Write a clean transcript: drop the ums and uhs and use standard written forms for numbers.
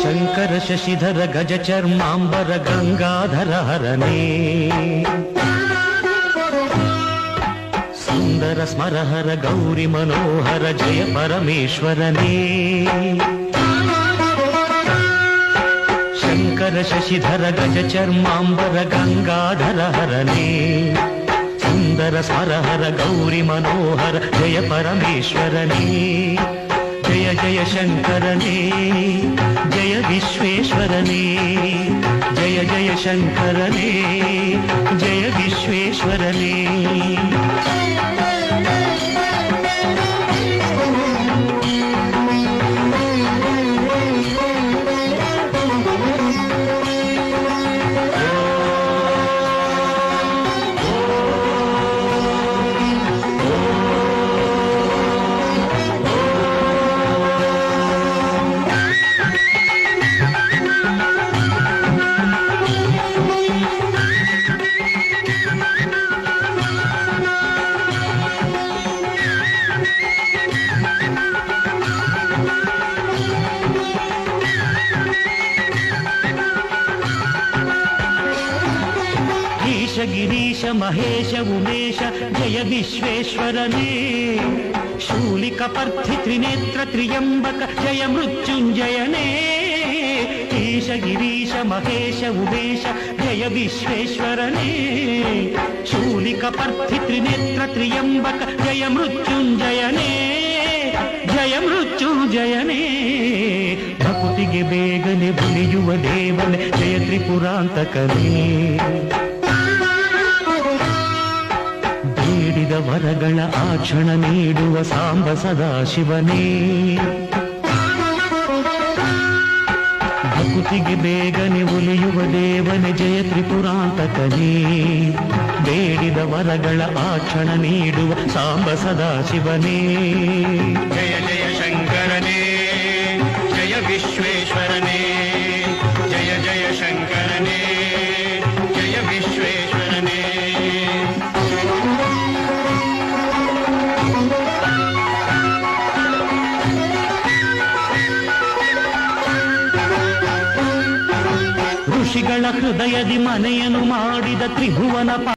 ಶಂಕರ ಶಶಿಧರ ಗಜ ಚರ್ಮಾಂಬರ ಗಂಗಾಧರ ಹರನೇ ಸುಂದರ ಸ್ಮರಹರ ಗೌರಿ ಮನೋಹರ ಜಯ ಪರಮೇಶ್ವರನೇ ಶಂಕರ ಶಶಿಧರ ಗಜ ಚರ್ಮಾಂಬರ ಗಂಗಾಧರ ಹರನೇ ಸುಂದರ ಸ್ಮರಹರ ಗೌರಿ ಮನೋಹರ ಜಯ ಪರಮೇಶ್ವರನೇ ಜಯ ಜಯ ಶಂಕರನೇ ಜಯ ವಿಶ್ವೇಶ್ವರನೇ ಜಯ ಜಯ ಶಂಕರನೇ ಜಯ ವಿಶ್ವೇಶ್ವರನೇ ಗಿರೀಶ ಮಹೇಶ ಉಮೇಶ ಜಯ ವಿಶ್ವೇಶ್ವರನೇ ಶೂಲಿಕ ಪರ್ಥಿ ತ್ರಿನೇತ್ರ ತ್ರಿಯಂಬಕ ಜಯ ಮೃತ್ಯುಂಜಯನೇ ಈಶ ಗಿರೀಶ ಮಹೇಶ ಉಮೇಶ ಜಯ ವಿಶ್ವೇಶ್ವರನೇ ಶೂಲಿಕ ಪರ್ಥಿ ತ್ರಿನೇತ್ರ ತ್ರಿಯಂಬಕ ಜಯ ಮೃತ್ಯುಂಜಯನೇ ಜಯ ಮೃತ್ಯುಂಜಯನೇ ಭಕುತಿಗೆ ಬೇಗನೆ ಬುಲಿಯುವ ದೇವನೇ ಜಯ ತ್ರಿಪುರಾಂತಕನೇ ಬೇಡಿದ ವರಗಳ ಆಕ್ಷಣ ನೀಡುವ ಸಾಂಬ ಸದಾಶಿವನೇ ಭಕುತಿಗೆ ಬೇಗನೆ ಒಲಿಯುವ ದೇವನೇ ಜಯ ತ್ರಿಪುರಾಂತಕನೇ ಬೇಡಿದ ವರಗಳ ಆಕ್ಷಣ ನೀಡುವ ಸಾಂಬ ಸದಾಶಿವನೇ ಜಯ ಜಯ ಶಂಕರನೇ ಜಯ ವಿಶ್ವೇಶ್ವರನೇ ಜಯ ಜಯ ಶಂಕರನೇ ಜಯ ವಿಶ್ವೇಶ್ವರನೇ ಋಷಿಗಳ ಹೃದಯದಿ ಮನೆಯನ್ನು ಮಾಡಿದ ತ್ರಿಭುವನ